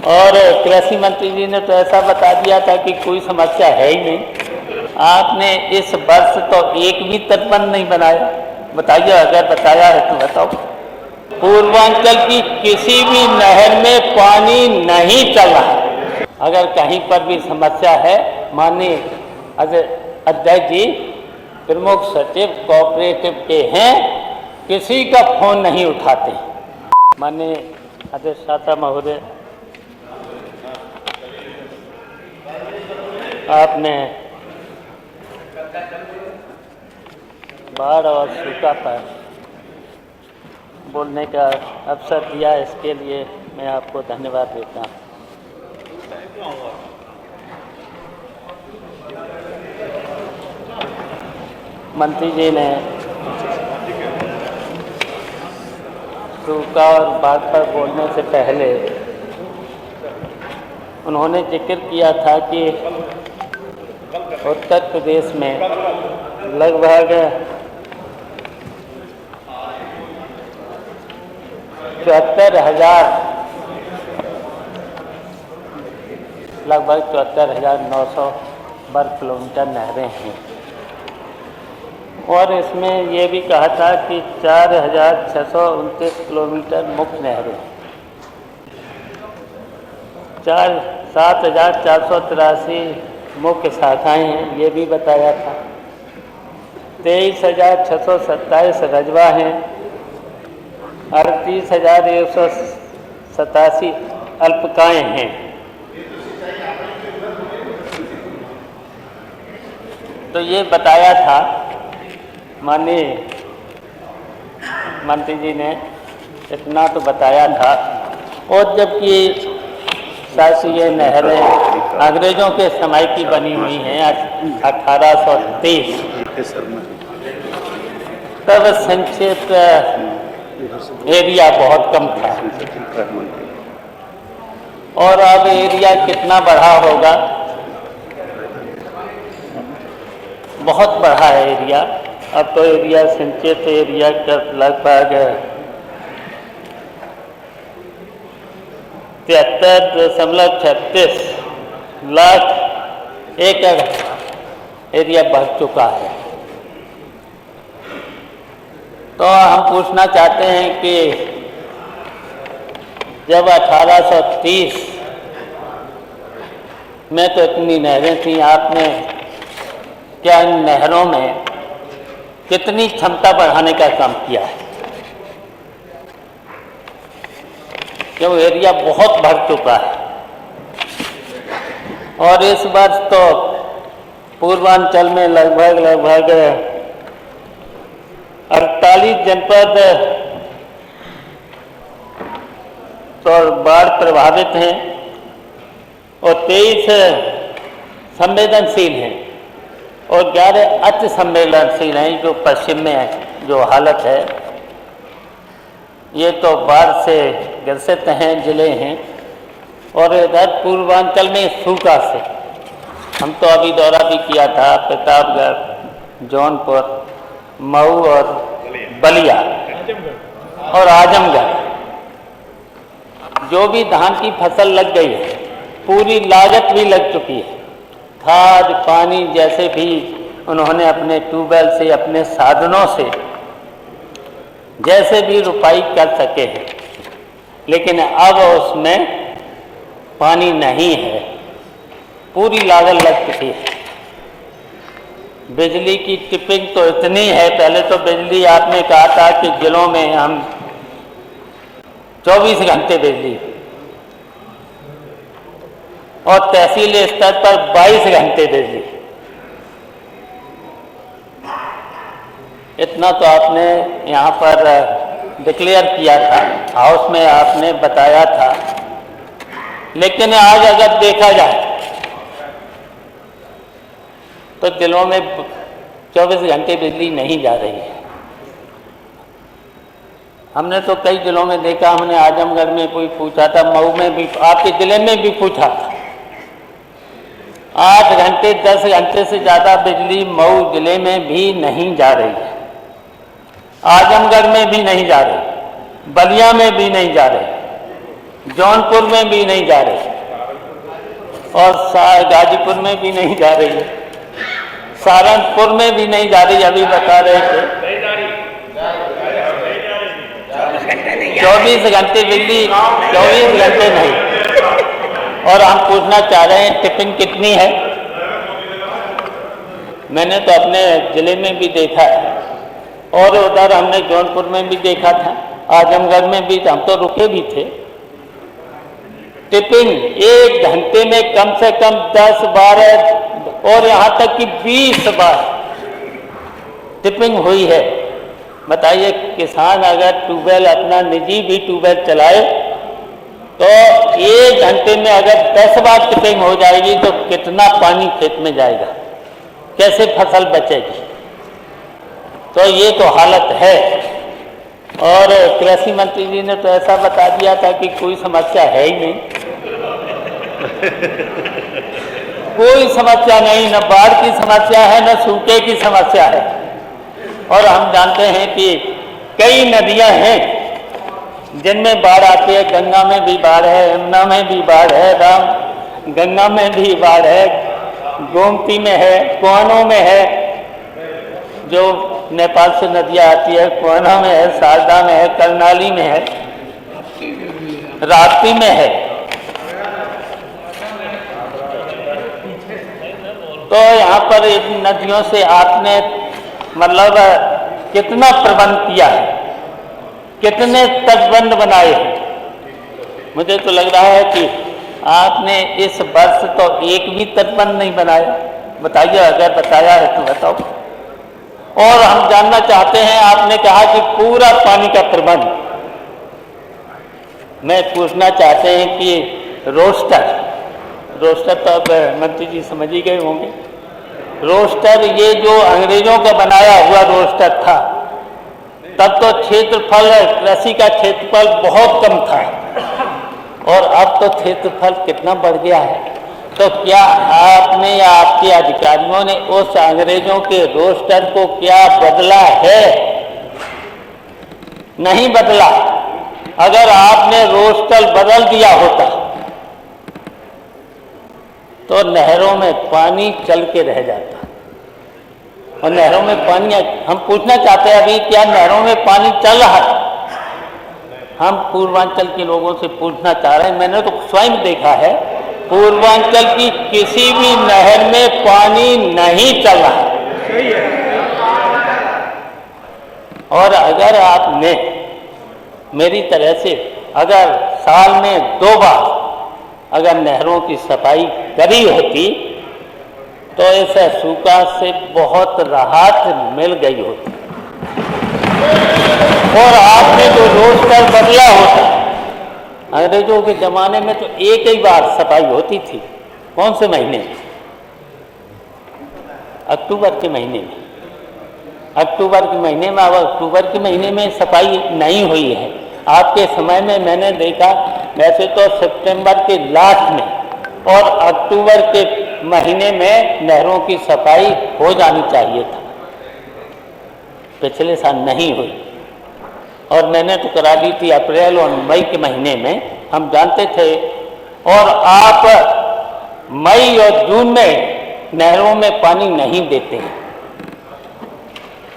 और कृषि मंत्री जी ने तो ऐसा बता दिया था कि कोई समस्या है ही नहीं। आपने इस वर्ष तो एक भी तटबंध नहीं बनाया। बताइए, अगर बताया है तो बताओ। पूर्वांचल की किसी भी नहर में पानी नहीं चला। अगर कहीं पर भी समस्या है, माननीय अध्यक्ष जी प्रमुख सचिव कोऑपरेटिव के हैं, किसी का फोन नहीं उठाते। माननीय अधिष्ठाता महोदय, आपने बाढ़ और सूखा पर बोलने का अवसर दिया, इसके लिए मैं आपको धन्यवाद देता हूँ। मंत्री जी ने सूखा और बाढ़ पर बोलने से पहले उन्होंने जिक्र किया था कि उत्तर प्रदेश में लगभग 74,900 वर्ग किलोमीटर नहरें हैं और इसमें ये भी कहा था कि 4,629 किलोमीटर मुख्य नहरें, 7,483 मुख्य शाखाएं हैं, ये भी बताया था। 23,627 रजवा हैं, 38,187 अल्पकाएं हैं। तो ये बताया था माननीय मंत्री जी ने, इतना तो बताया था। और जबकि शासकीय नहरें अंग्रेजों के समय की बनी हुई हैं, 1823, तब संक्षिप्त एरिया बहुत कम था और अब एरिया कितना बढ़ा होगा, बहुत बढ़ा है एरिया। अब तो एरिया संचित एरिया का लगभग 73.36 लाख एकड़ एरिया बढ़ चुका है। तो हम पूछना चाहते हैं कि जब 1830 में तो इतनी नहरें थीं, आपने क्या इन नहरों में कितनी क्षमता बढ़ाने का काम किया है? क्यों एरिया बहुत बढ़ चुका है। और इस वर्ष तो पूर्वांचल में लगभग 48 जनपद तो बाढ़ प्रभावित हैं और 23 संवेदनशील हैं और 11 अति संवेदनशील हैं। जो पश्चिम में जो हालत है, ये तो बाढ़ से ग्रसित हैं जिले हैं। और इधर पूर्वांचल में सूखा से हम तो अभी दौरा भी किया था, प्रतापगढ़, जौनपुर, मऊ और बलिया और आजमगढ़। जो भी धान की फसल लग गई है, पूरी लागत भी लग चुकी है। खाद पानी जैसे भी उन्होंने अपने ट्यूबवेल से, अपने साधनों से जैसे भी रुपाई कर सके हैं, लेकिन अब उसमें पानी नहीं है, पूरी लागत लग चुकी है। बिजली की टिपिंग तो इतनी है, पहले तो बिजली आपने कहा था कि जिलों में हम 24 घंटे बिजली और तहसील स्तर पर 22 घंटे बिजली। इतना तो आपने यहाँ पर डिक्लेयर किया था, हाउस में आपने बताया था। लेकिन आज अगर देखा जाए तो जिलों में 24 घंटे बिजली नहीं जा रही है। हमने तो कई जिलों में देखा, हमने आजमगढ़ में कोई पूछा था, मऊ में भी, आपके जिले में भी पूछा था। 8 घंटे 10 घंटे से ज़्यादा बिजली मऊ जिले में भी नहीं जा रही है, आजमगढ़ में भी नहीं जा रही, बलिया में भी नहीं जा रही। जौनपुर में भी नहीं जा रही और गाजीपुर में भी नहीं जा रही है, सहारनपुर में भी नहीं जा रही। अभी बता रहे थे 24 घंटे बिजली, 24 घंटे नहीं। और हम पूछना चाह रहे हैं टिफिन कितनी है। मैंने तो अपने जिले में भी देखा है और उधर हमने जौनपुर में भी देखा था, आजमगढ़ में भी, हम तो रुके भी थे। टिफिन 1 घंटे में कम से कम 10-12 और यहाँ तक कि 20 बार टिपिंग हुई है। बताइए, किसान अगर ट्यूबवेल, अपना निजी भी ट्यूबवेल चलाए तो 1 घंटे में अगर 10 बार टिपिंग हो जाएगी तो कितना पानी खेत में जाएगा, कैसे फसल बचेगी। तो ये तो हालत है। और कृषि मंत्री जी ने तो ऐसा बता दिया था कि कोई समस्या है ही नहीं। कोई समस्या नहीं, न बाढ़ की समस्या है, न सूखे की समस्या है। और हम जानते हैं कि कई नदियां हैं जिनमें बाढ़ आती है। गंगा में भी बाढ़ है, यमुना में भी बाढ़ है, राम गंगा में भी बाढ़ है, गोमती में है, कुआनों में है, जो नेपाल से नदियां आती है, कुआना में है, शारदा में है, करनाली में है, राप्ती में है। तो यहाँ पर इन नदियों से आपने मतलब कितना प्रबंध किया है, कितने तटबंध बनाए हैं। मुझे तो लग रहा है कि आपने इस वर्ष तो एक भी तटबंध नहीं बनाया। बताइए, अगर बताया है तो बताओ। और हम जानना चाहते हैं, आपने कहा कि पूरा पानी का प्रबंध। मैं पूछना चाहते हैं कि रोस्टर तो अब मंत्री जी समझ ही गए होंगे। रोस्टर, ये जो अंग्रेजों का बनाया हुआ रोस्टर था, तब तो क्षेत्रफल, कृषि का क्षेत्रफल बहुत कम था और अब तो क्षेत्रफल कितना बढ़ गया है। तो क्या आपने या आपके अधिकारियों ने उस अंग्रेजों के रोस्टर को क्या बदला है? नहीं बदला। अगर आपने रोस्टर बदल दिया होता तो नहरों में पानी चल के रह जाता। और नहरों में पानी, हम पूछना चाहते हैं अभी, क्या नहरों में पानी चल रहा है? हम पूर्वांचल के लोगों से पूछना चाह रहे हैं। मैंने तो स्वयं देखा है, पूर्वांचल की किसी भी नहर में पानी नहीं चल रहा है। और अगर आपने मेरी तरह से अगर साल में 2 बार अगर नहरों की सफाई करी होती तो ऐसे सूखा से बहुत राहत मिल गई होती। और आपने जो रोस्टर बदला होता, अंग्रेजों के ज़माने में तो एक ही बार सफाई होती थी। कौन से महीने में? अक्टूबर के महीने में। अक्टूबर के महीने में, अब अक्टूबर के महीने में सफाई नहीं हुई है। आपके समय में मैंने देखा, वैसे तो सितंबर के लास्ट में और अक्टूबर के महीने में नहरों की सफाई हो जानी चाहिए था। पिछले साल नहीं हुई और मैंने तो करा दी थी अप्रैल और मई के महीने में। हम जानते थे। और आप मई और जून में नहरों में पानी नहीं देते हैं।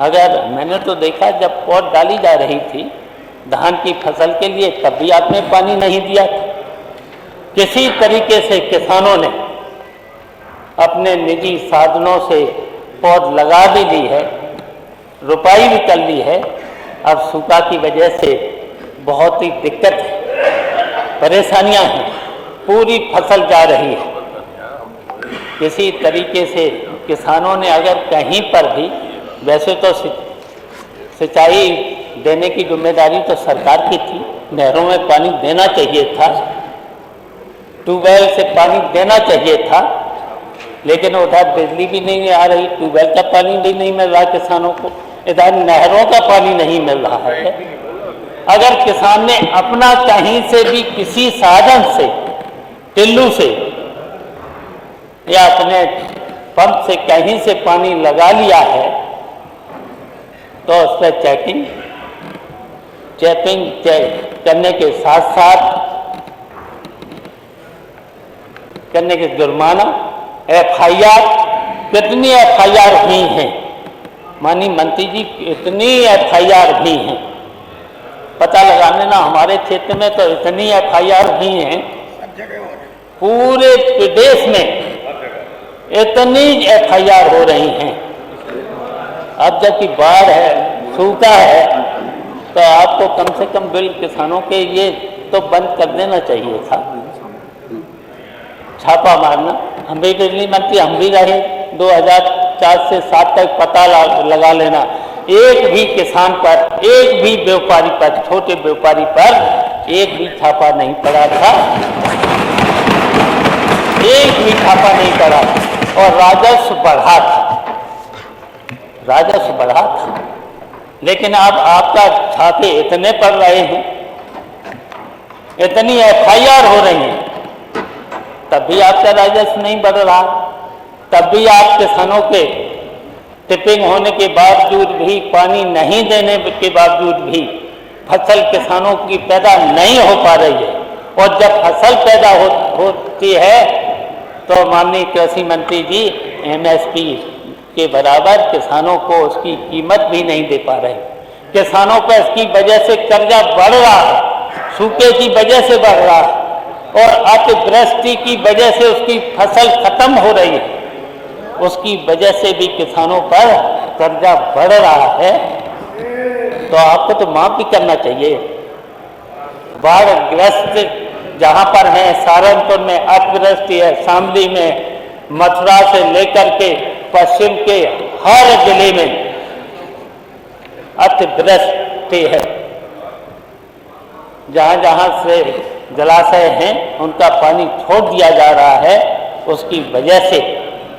अगर मैंने तो देखा, जब पौध डाली जा रही थी धान की फसल के लिए, तब भी आपने पानी नहीं दिया था। किसी तरीके से किसानों ने अपने निजी साधनों से पौध लगा भी ली है, रुपाई भी कर ली है। अब सूखा की वजह से बहुत ही दिक्कत है, परेशानियां हैं, पूरी फसल जा रही है। किसी तरीके से किसानों ने अगर कहीं पर भी, वैसे तो सिंचाई देने की जिम्मेदारी तो सरकार की थी, नहरों में पानी देना चाहिए था, ट्यूबवेल से पानी देना चाहिए था, लेकिन उधर बिजली भी नहीं आ रही, ट्यूबवेल का पानी भी नहीं मिल रहा किसानों को, इधर नहरों का पानी नहीं मिल रहा है। अगर किसान ने अपना कहीं से भी किसी साधन से, टिल्लू से या अपने पंप से कहीं से पानी लगा लिया है तो उस पर चेकिंग करने के साथ साथ करने के जुर्माना, FIR, कितनी FIR हुई हैं माननीय मंत्री जी, इतनी FIR हुई हैं, पता लगाने ना, हमारे क्षेत्र में तो इतनी FIR हुई हैं, पूरे प्रदेश में इतनी FIR हो रही हैं। अब जबकि बाढ़ है, सूखा है, तो आपको कम से कम बिल किसानों के ये तो बंद कर देना चाहिए था, छापा मारना। हम भी बिजली मंत्री हम भी रहे 2004 से 7 तक, पता लगा लेना, एक भी किसान पर, एक भी व्यापारी पर, छोटे व्यापारी पर एक भी छापा नहीं पड़ा था, एक भी छापा नहीं पड़ा, और राजस्व बढ़ा था, राजस्व बढ़ा था। लेकिन अब आपका छापे इतने पड़ रहे हैं, इतनी FIR हो रही है, तब भी आपका राजस्व नहीं बढ़ रहा, तब भी आप किसानों के टिपिंग होने के बावजूद भी, पानी नहीं देने के बावजूद भी फसल किसानों की पैदा नहीं हो पा रही है। और जब फसल पैदा होती है तो माननीय कृषि मंत्री जी MSP के बराबर किसानों को उसकी कीमत भी नहीं दे पा रहे। किसानों पर इसकी वजह से कर्जा बढ़ रहा है, सूखे की वजह से बढ़ रहा है, और अतिवृष्टि की वजह से उसकी फसल खत्म हो रही है, उसकी वजह से भी किसानों पर कर्जा बढ़ रहा है। तो आपको तो माफ भी करना चाहिए। बाढ़ग्रस्त जहां पर है, सहारनपुर में अतिवृष्टि है, शामली में, मथुरा से लेकर के पश्चिम के हर जिले में अतिवृष्टि है। जहां जहां से जलाशय हैं उनका पानी छोड़ दिया जा रहा है, उसकी वजह से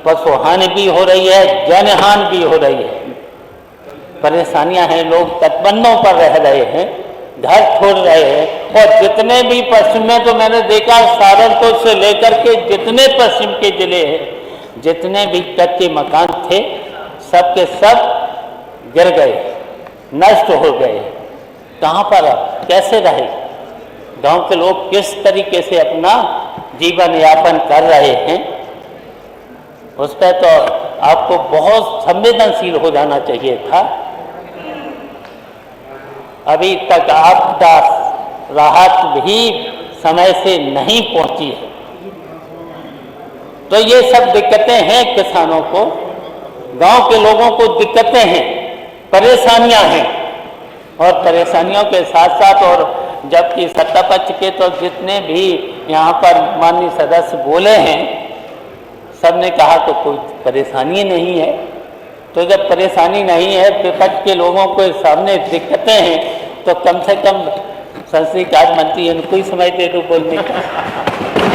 पशुहानि भी हो रही है, जनहानि भी हो रही है, परेशानियां हैं, लोग तटबंधों पर रह रहे हैं, घर छोड़ रहे हैं। और जितने भी पश्चिम में तो मैंने देखा, सहारनपुर से लेकर के जितने पश्चिम के जिले हैं, जितने भी कच्चे मकान थे, सब के सब गिर गए, नष्ट हो गए। कहाँ पर अब कैसे रहे? गांव के लोग किस तरीके से अपना जीवन यापन कर रहे हैं, उस पर तो आपको बहुत संवेदनशील हो जाना चाहिए था। अभी तक आपदा राहत भी समय से नहीं पहुंची है। तो ये सब दिक्कतें हैं किसानों को, गांव के लोगों को दिक्कतें हैं, परेशानियां हैं। और परेशानियों के साथ साथ, और जबकि सत्ता पक्ष के तो जितने भी यहाँ पर माननीय सदस्य बोले हैं, सबने कहा तो कोई परेशानी नहीं है। तो जब परेशानी नहीं है, विपक्ष के लोगों के सामने दिक्कतें हैं, तो कम से कम संसदीय कार्य मंत्री इनको ही समय दे दो बोलने का,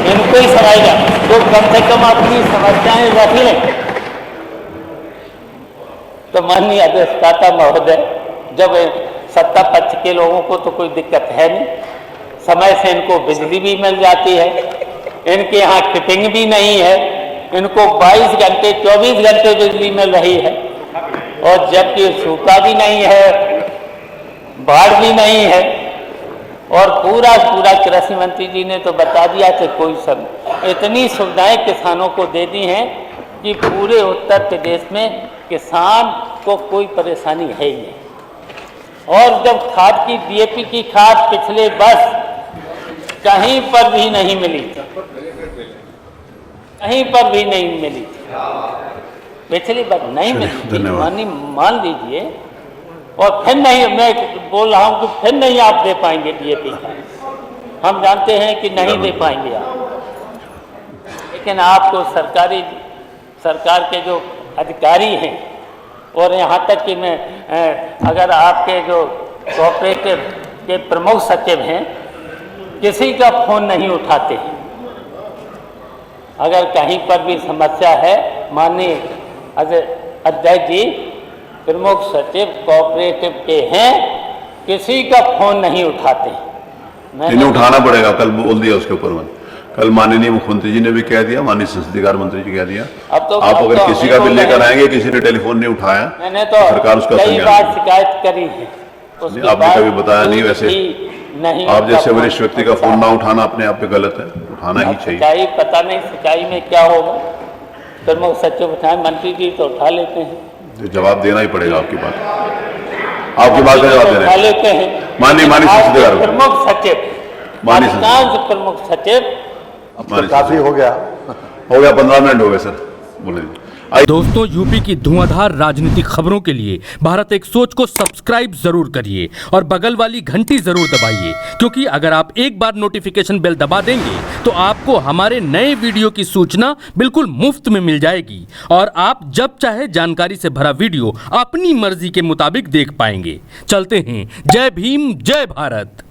इनको ही समझेगा, तो कम से कम अपनी समस्याएं रख लें। तो माननीय अधिष्ठाता महोदय, जब सत्ता पक्ष के लोगों को तो कोई दिक्कत है नहीं, समय से इनको बिजली भी मिल जाती है, इनके यहाँ टिपिंग भी नहीं है, इनको 22 घंटे 24 घंटे बिजली मिल रही है, और जबकि सूखा भी नहीं है, बाढ़ भी नहीं है, और पूरा कृषि मंत्री जी ने तो बता दिया कि कोई सब इतनी सुविधाएं किसानों को दे दी हैं कि पूरे उत्तर प्रदेश में किसान को कोई परेशानी है ही नहीं। और जब खाद की DAP की खाद पिछले वर्ष कहीं पर भी नहीं मिली थी, कहीं पर भी नहीं मिली थी, पिछली बार नहीं मिली थी, मान लीजिए। और फिर नहीं, मैं बोल रहा हूं कि फिर नहीं आप दे पाएंगे DAP का, हम जानते हैं कि नहीं दे पाएंगे आप। लेकिन आपको सरकार के जो अधिकारी हैं, और यहाँ तक कि मैं अगर आपके जो कोऑपरेटिव के प्रमुख सचिव हैं, किसी का फोन नहीं उठाते हैं। अगर कहीं पर भी समस्या है, माननीय अध्यक्ष जी, प्रमुख सचिव कोऑपरेटिव के हैं, किसी का फोन नहीं उठाते। इन्हें उठाना पड़ेगा, कल बोल दिया उसके ऊपर मैंने, कल माननीय मुख्यमंत्री जी ने भी कह दिया, माननीय संसदीय कार्य मंत्री जी कह दिया। अब तो आप अगर किसी का बिल लेकर आएंगे, किसी ने टेलीफोन नहीं उठाया, मैंने तो सरकार उसका कई बार शिकायत करी है, आपने कभी बताया नहीं। वैसे नहीं, आप जैसे वरिष्ठ व्यक्ति का फोन ना उठाना अपने आप पे गलत है। उठाना ही चाहिए। सच्चाई पता नहीं सच्चाई में क्या होगा, प्रमुख सचिव उठाए, मंत्री जी तो उठा लेते हैं। जवाब देना ही पड़ेगा आपकी बात का जवाब देना उठा है। लेते हैं। माननीय संसदीय प्रमुख सचिव, माननीय अधिकांश प्रमुख सचिव काफी हो गया। 15 मिनट हो गए सर, बोले। दोस्तों, यूपी की धुआंधार राजनीतिक खबरों के लिए भारत एक सोच को सब्सक्राइब जरूर करिए और बगल वाली घंटी जरूर दबाइए, क्योंकि अगर आप एक बार नोटिफिकेशन बेल दबा देंगे तो आपको हमारे नए वीडियो की सूचना बिल्कुल मुफ्त में मिल जाएगी और आप जब चाहे जानकारी से भरा वीडियो अपनी मर्जी के मुताबिक देख पाएंगे। चलते हैं, जय भीम, जय भारत।